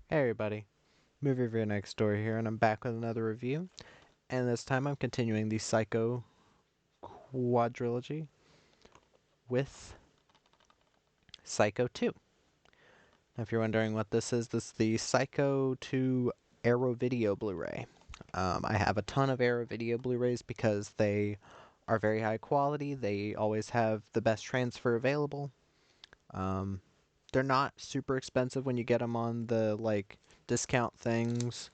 Hey everybody, Movie Review Next Door here, and I'm back with another review. And this time I'm continuing the Psycho quadrilogy with Psycho 2. Now, if you're wondering what this is the Psycho 2 Arrow Video Blu-ray. I have a ton of Arrow Video Blu-rays because they are very high quality. They always have the best transfer available. Um, they're not super expensive when you get them on the discount things.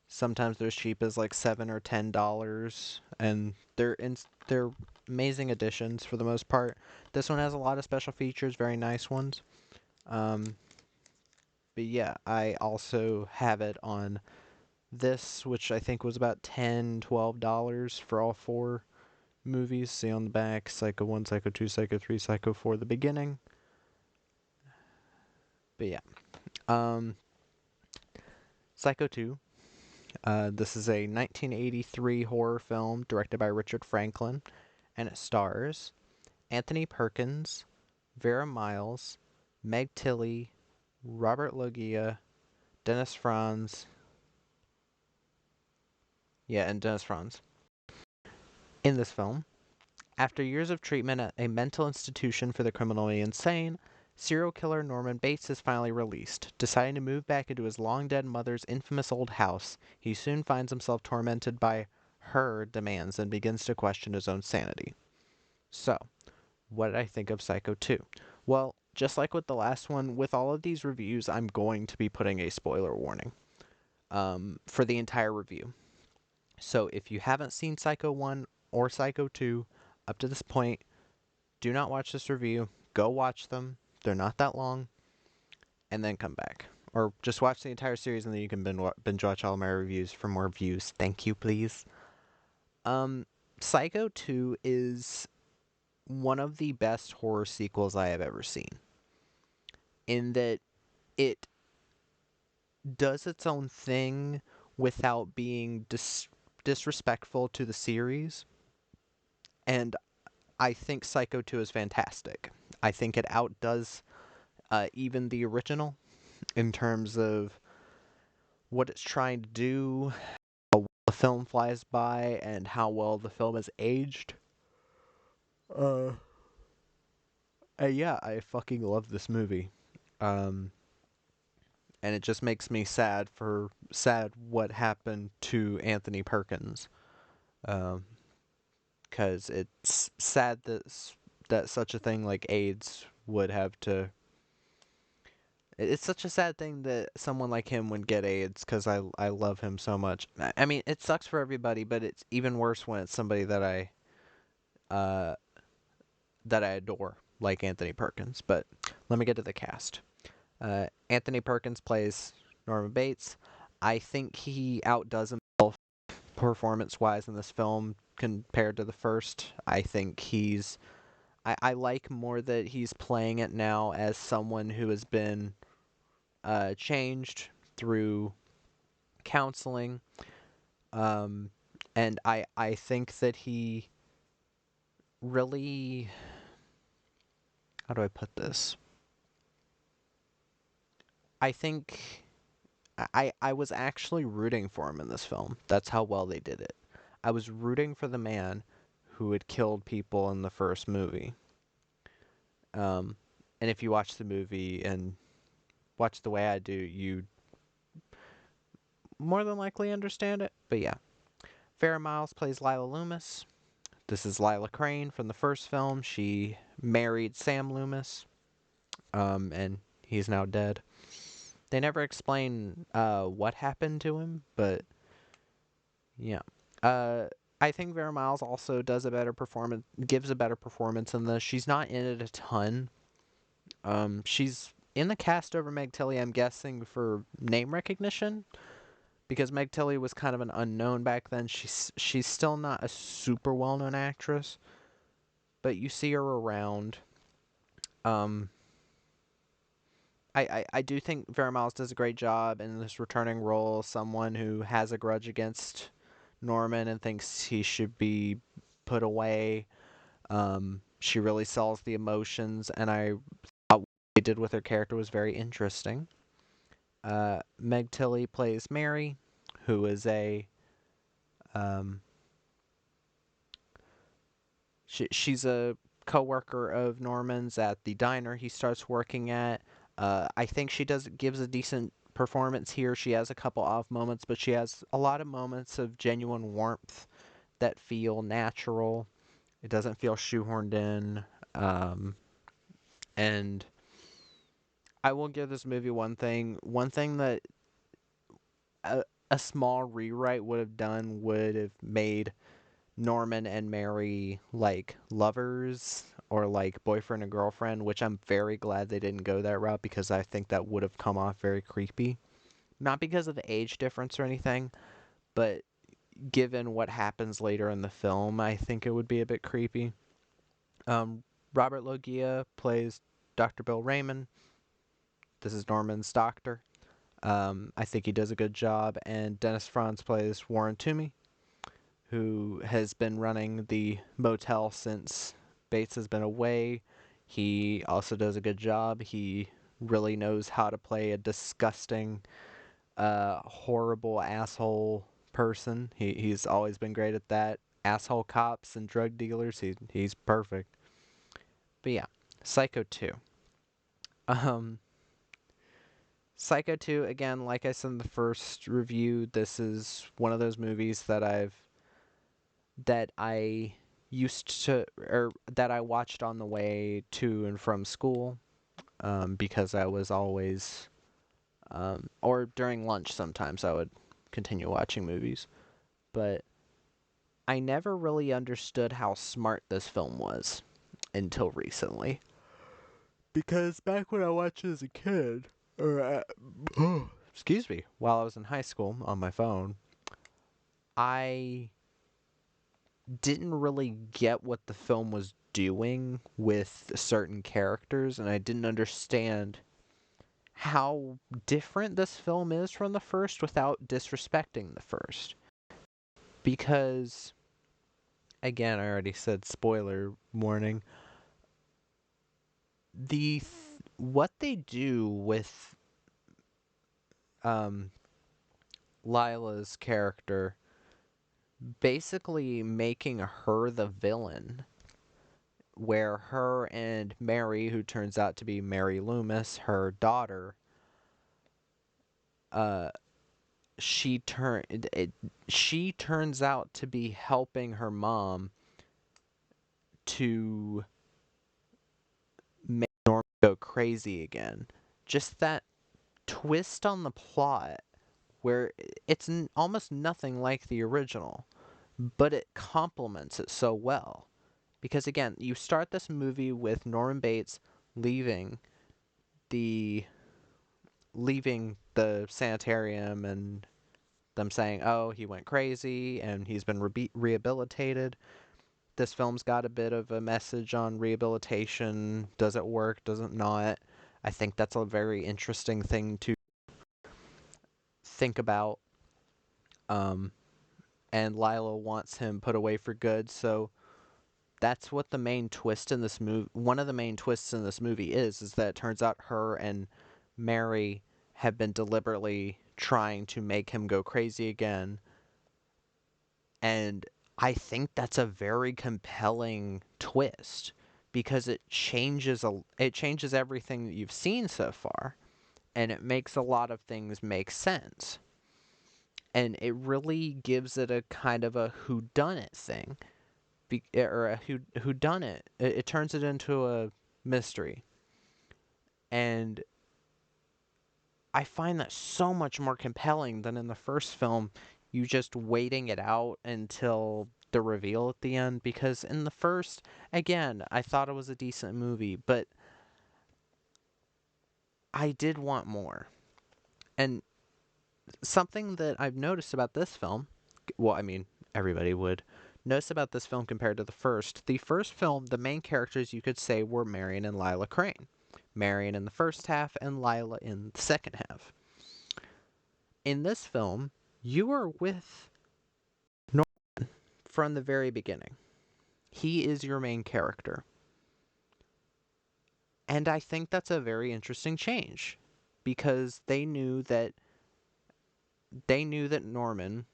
Sometimes they're as cheap as like $7 or $10, and they're amazing additions for the most part. This one has a lot of special features, very nice ones. Um, but yeah, I also have it on this, which I think was about $10, $12 for all four movies. See on the back, Psycho 1, Psycho 2, Psycho 3, Psycho 4, the beginning. But yeah, um, Psycho 2. This is a 1983 horror film directed by Richard Franklin, and it stars Anthony Perkins, Vera Miles, Meg Tilly, Robert Loggia, Dennis Franz. Yeah, and Dennis Franz. In this film, after years of treatment at a mental institution for the criminally insane, serial killer Norman Bates is finally released. Deciding to move back into his long dead mother's infamous old house, he soon finds himself tormented by her demands and begins to question his own sanity. So, what did I think of Psycho 2? Well, just like with the last one, with all of these reviews, I'm going to be putting a spoiler warning for the entire review. So if you haven't seen Psycho 1 or Psycho 2 up to this point, do not watch this review. Go watch them. They're not that long. And then come back. Or just watch the entire series and then you can binge watch all my reviews for more views. Thank you, please. Um, Psycho 2 is one of the best horror sequels I have ever seen, in that it does its own thing without being disrespectful to the series. And I think Psycho 2 is fantastic. I think it outdoes even the original in terms of what it's trying to do, how well the film flies by, and how well the film is aged. Uh, yeah, I fucking love this movie. Um, and it just makes me sad what happened to Anthony Perkins. Um, because it's sad that such a thing like AIDS would have to. It's such a sad thing that someone like him would get AIDS because I love him so much. I mean, it sucks for everybody, but it's even worse when it's somebody uh that I adore, like Anthony Perkins. But let me get to the cast. Anthony Perkins plays Norman Bates. I think he outdoes himself performance wise in this film compared to the first. I think I like more that he's playing it now as someone who has been changed through counseling. Um, and I think that he really, how do I put this? I think I was actually rooting for him in this film. That's how well they did it. I was rooting for the man who had killed people in the first movie. Um, and if you watch the movie and watch the way I do, you more than likely understand it. But yeah, Farrah Miles plays Lila Loomis. This is Lila Crane from the first film. She married Sam Loomis, and he's now dead. They never explain what happened to him, but yeah. Uh, I think Vera Miles also does a better performance, gives a better performance in this. She's not in it a ton. She's in the cast over Meg Tilly, I'm guessing, for name recognition, because Meg Tilly was kind of an unknown back then. She's still not a super well known actress, but you see her around. Um, I do think Vera Miles does a great job in this returning role, someone who has a grudge against Norman and thinks he should be put away. She really sells the emotions, and I thought what they did with her character was very interesting. Meg Tilly plays Mary, who is um, she's a coworker of Norman's at the diner he starts working at. I think she gives a decent performance here. She has a couple off moments, but she has a lot of moments of genuine warmth that feel natural. It doesn't feel shoehorned in. And I will give this movie one thing. One thing that a small rewrite would have done would have made Norman and Mary like lovers or like boyfriend and girlfriend, which I'm very glad they didn't go that route because I think that would have come off very creepy. Not because of the age difference or anything, but given what happens later in the film, I think it would be a bit creepy. Robert Loggia plays Dr. Bill Raymond. This is Norman's doctor. I think he does a good job, and Dennis Franz plays Warren Toomey, who has been running the motel since Bates has been away. He also does a good job. He really knows how to play a disgusting, horrible asshole person. He's always been great at that. Asshole cops and drug dealers. He's perfect. But yeah, Psycho 2. Um, Psycho 2, again, like I said in the first review, this is one of those movies that I used to, or that I watched on the way to and from school, because I was always, or during lunch sometimes I would continue watching movies. But I never really understood how smart this film was until recently. Because back when I watched it as a kid, or excuse me, while I was in high school on my phone, I didn't really get what the film was doing with certain characters, and I didn't understand how different this film is from the first without disrespecting the first. Because, again, I already said spoiler warning. What they do with um, Lila's character, basically making her the villain, where her and Mary, who turns out to be Mary Loomis, her daughter, uh, she turns out to be helping her mom to make Norman go crazy again. Just that twist on the plot where it's almost nothing like the original, but it complements it so well. Because again, you start this movie with Norman Bates leaving the sanitarium and them saying, "Oh, he went crazy and he's been rehabilitated." This film's got a bit of a message on rehabilitation. Does it work? Does it not? I think that's a very interesting thing to think about. Um, and Lila wants him put away for good, so that's what the main twist in this movie, one of the main twists in this movie is that it turns out her and Mary have been deliberately trying to make him go crazy again. And I think that's a very compelling twist because it changes everything that you've seen so far, and it makes a lot of things make sense. And it really gives it a kind of a whodunit thing, or a whodunit. It turns it into a mystery, and I find that so much more compelling than in the first film. You just waiting it out until the reveal at the end. Because in the first, again, I thought it was a decent movie, but I did want more. And something that I've noticed about this film, well, I mean, everybody would notice about this film compared to the first. The first film, the main characters you could say were Marion and Lila Crane. Marion in the first half and Lila in the second half. In this film, you are with Norman from the very beginning. He is your main character. And I think that's a very interesting change because they knew that Norman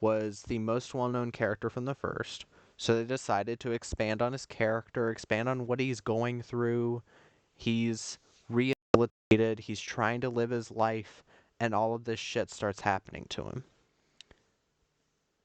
was the most well-known character from the first. So they decided to expand on his character, expand on what he's going through. He's rehabilitated, he's trying to live his life, and all of this shit starts happening to him.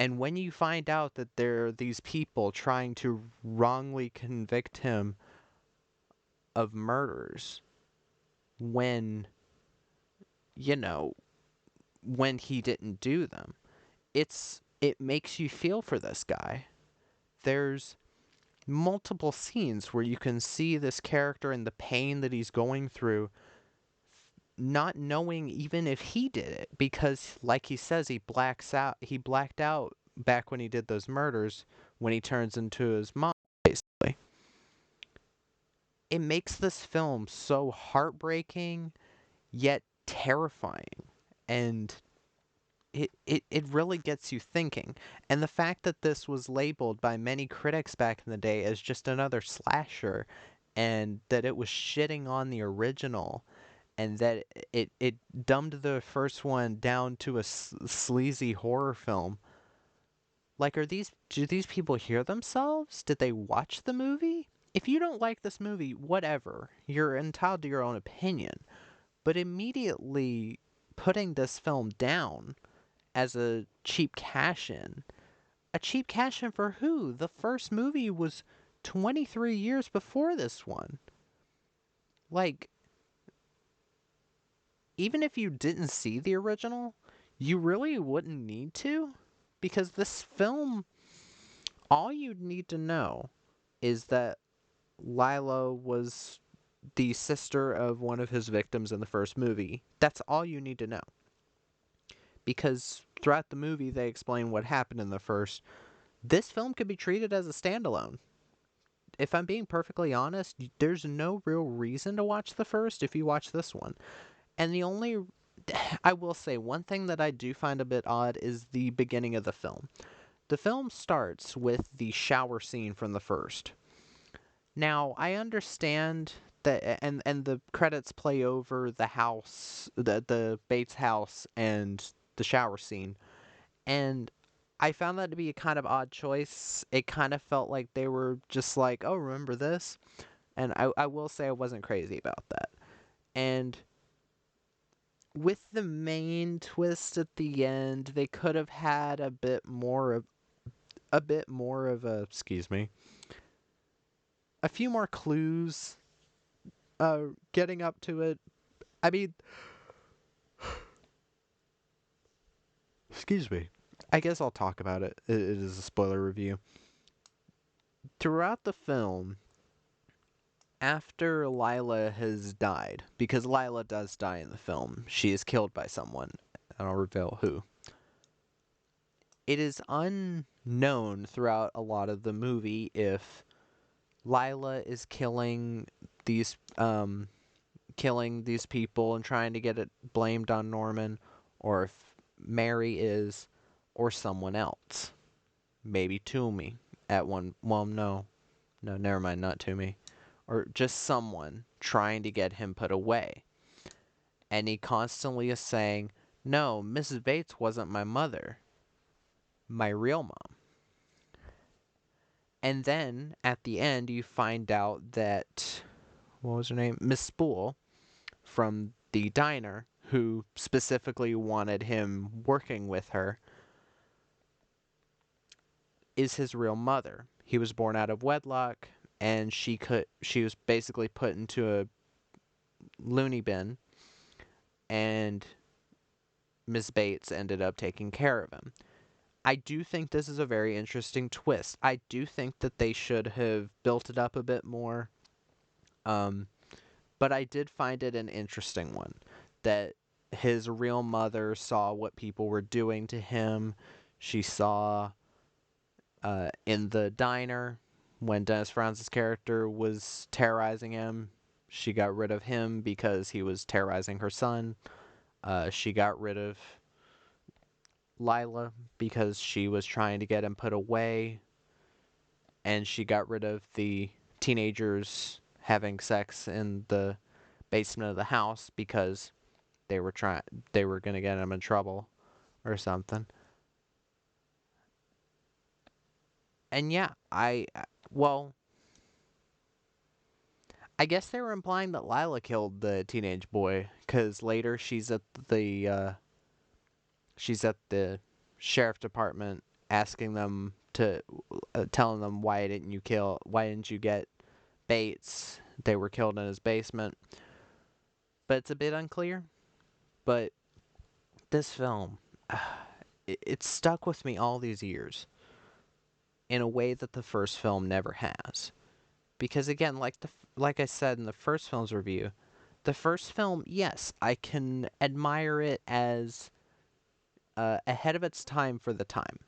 And when you find out that there are these people trying to wrongly convict him of murders when, you know, when he didn't do them, it makes you feel for this guy. There's multiple scenes where you can see this character and the pain that he's going through, not knowing even if he did it, because like he says, he blacked out back when he did those murders, when he turns into his mom, basically. It makes this film so heartbreaking yet terrifying, and it really gets you thinking. And the fact that this was labeled by many critics back in the day as just another slasher, and that it was shitting on the original, and that it dumbed the first one down to a sleazy horror film. Like, do these people hear themselves? Did they watch the movie? If you don't like this movie, whatever. You're entitled to your own opinion. But immediately putting this film down as a cheap cash in. A cheap cash in for who? The first movie was 23 years before this one. Like, even if you didn't see the original, you really wouldn't need to. Because this film, all you'd need to know is that Lila was the sister of one of his victims in the first movie. That's all you need to know. Because throughout the movie, they explain what happened in the first. This film could be treated as a standalone. If I'm being perfectly honest, there's no real reason to watch the first if you watch this one. And I will say, one thing that I do find a bit odd is the beginning of the film. The film starts with the shower scene from the first. Now, I understand that, and the credits play over the house, the Bates house, and the shower scene. And I found that to be a kind of odd choice. It kind of felt like they were just like, oh, remember this? And I will say I wasn't crazy about that. And with the main twist at the end, they could have had excuse me, a few more clues getting up to it. I mean, excuse me. I guess I'll talk about it. It is a spoiler review. Throughout the film, after Lila has died, because Lila does die in the film, she is killed by someone, and I'll reveal who. It is unknown throughout a lot of the movie if Lila is these killing these people and trying to get it blamed on Norman, or if Mary is, or someone else. Maybe Toomey at one. Well, no, never mind, not Toomey, or just someone trying to get him put away. And he constantly is saying, "No, Mrs. Bates wasn't my mother, my real mom." And then at the end, you find out that, what was her name? Miss Spool from the diner, who specifically wanted him working with her, is his real mother. He was born out of wedlock, and she was basically put into a loony bin, and Miss Bates ended up taking care of him. I do think this is a very interesting twist. I do think that they should have built it up a bit more. But I did find it an interesting one, that his real mother saw what people were doing to him. She saw in the diner when Dennis Franz's character was terrorizing him. She got rid of him because he was terrorizing her son. She got rid of Lila because she was trying to get him put away. And she got rid of the teenagers having sex in the basement of the house because they were gonna get him in trouble or something. And yeah, well, I guess they were implying that Lila killed the teenage boy, because later she's at the sheriff department asking them to telling them, why didn't you get Bates? They were killed in his basement. But it's a bit unclear. But this film, it stuck with me all these years in a way that the first film never has. Because again, like I said in the first film's review, the first film, yes, I can admire it as ahead of its time for the time.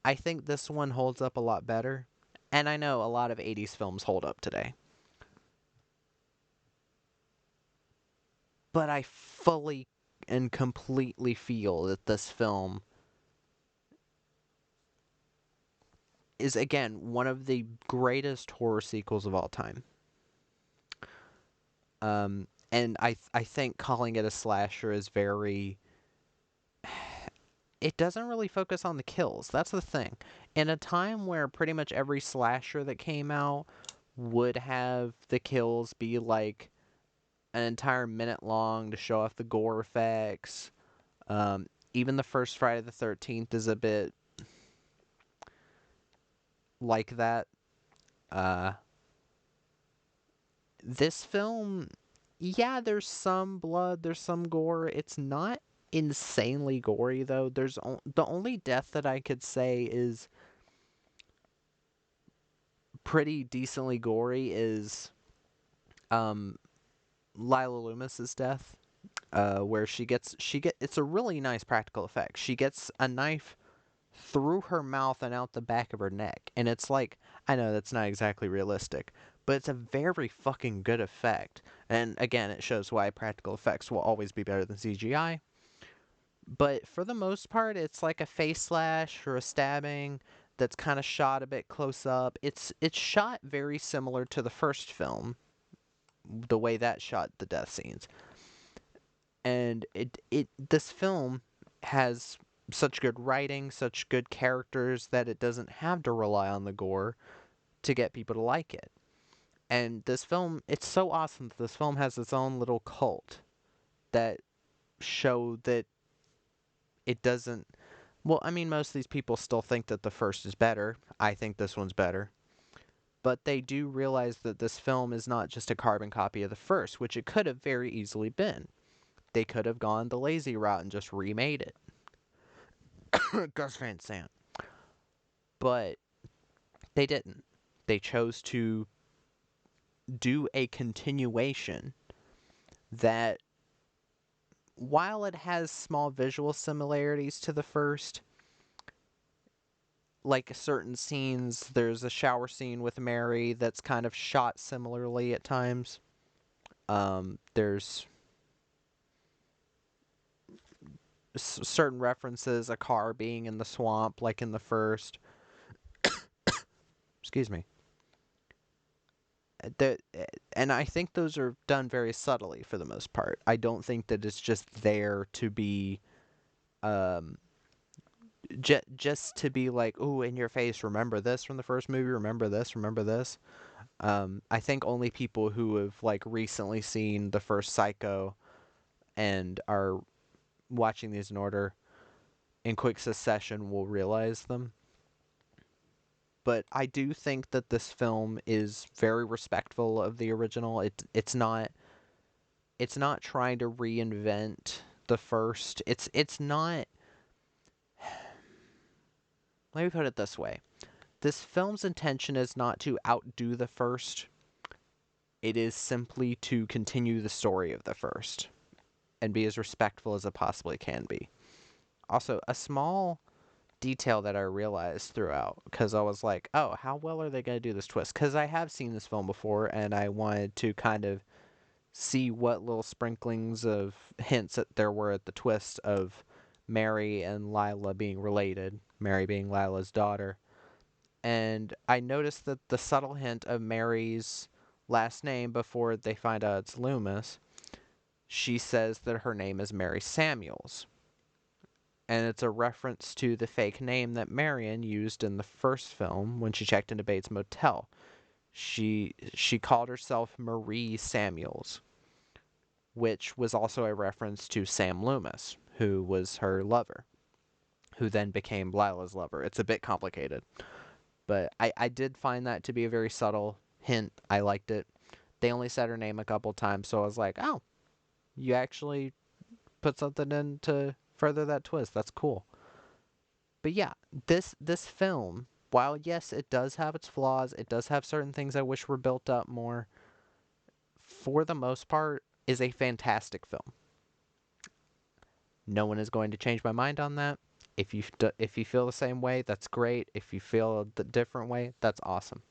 I think this one holds up a lot better, and I know a lot of 80s films hold up today. But I fully and completely feel that this film is, again, one of the greatest horror sequels of all time. And I think calling it a slasher is very... It doesn't really focus on the kills. That's the thing. In a time where pretty much every slasher that came out would have the kills be like an entire minute long to show off the gore effects. Even the first Friday the 13th is a bit like that. Uh, this film, yeah, there's some blood, there's some gore. It's not insanely gory though. The only death that I could say is pretty decently gory is um Lila Loomis's death. Where it's a really nice practical effect. She gets a knife through her mouth and out the back of her neck. And it's like, I know that's not exactly realistic, but it's a very fucking good effect. And again, it shows why practical effects will always be better than CGI. But for the most part, it's like a face slash or a stabbing that's kind of shot a bit close up. It's shot very similar to the first film, the way that shot the death scenes. And this film has such good writing, such good characters that it doesn't have to rely on the gore to get people to like it. And this film, it's so awesome that this film has its own little cult that show that it doesn't. Well, I mean, most of these people still think that the first is better. I think this one's better. But they do realize that this film is not just a carbon copy of the first, which it could have very easily been. They could have gone the lazy route and just remade it. Gus Van Sant. But they didn't. They chose to do a continuation that, while it has small visual similarities to the first, like certain scenes, there's a shower scene with Mary that's kind of shot similarly at times. There's certain references, a car being in the swamp, like in the first. Excuse me. That, and I think those are done very subtly for the most part. I don't think that it's just there to be, um, just to be like, "Ooh, in your face, remember this from the first movie, remember this, remember this." I think only people who have like recently seen the first Psycho and are watching these in order in quick succession will realize them. But I do think that this film is very respectful of the original. It's not trying to reinvent the first. It's not. Let me put it this way. This film's intention is not to outdo the first. It is simply to continue the story of the first and be as respectful as it possibly can be. Also, a small detail that I realized throughout, because I was like, oh, how well are they going to do this twist? Because I have seen this film before, and I wanted to kind of see what little sprinklings of hints that there were at the twist of Mary and Lila being related, Mary being Lila's daughter. And I noticed that the subtle hint of Mary's last name before they find out it's Loomis she says that her name is Mary Samuels. And it's a reference to the fake name that Marion used in the first film when she checked into Bates Motel. She called herself Marie Samuels, which was also a reference to Sam Loomis, who was her lover, who then became Lila's lover. It's a bit complicated, but I did find that to be a very subtle hint. I liked it. They only said her name a couple times, so I was like, oh, you actually put something in to further that twist. That's cool. But yeah, this film, while yes, it does have its flaws, it does have certain things I wish were built up more, for the most part, is a fantastic film. No one is going to change my mind on that. If you feel the same way, that's great. If you feel a different way, that's awesome.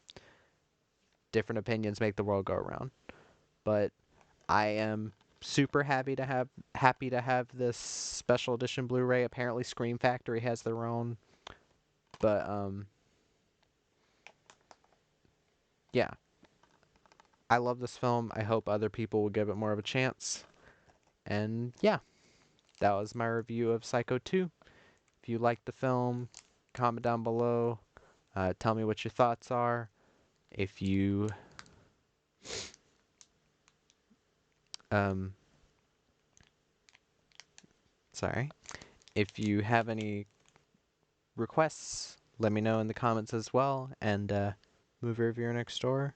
Different opinions make the world go around. But I am super happy to have this special edition Blu-ray. Apparently Scream Factory has their own. But yeah. I love this film. I hope other people will give it more of a chance. And yeah, that was my review of Psycho 2. If you liked the film, comment down below. Tell me what your thoughts are. If you sorry. If you have any requests, let me know in the comments as well. And movie reviewer next door.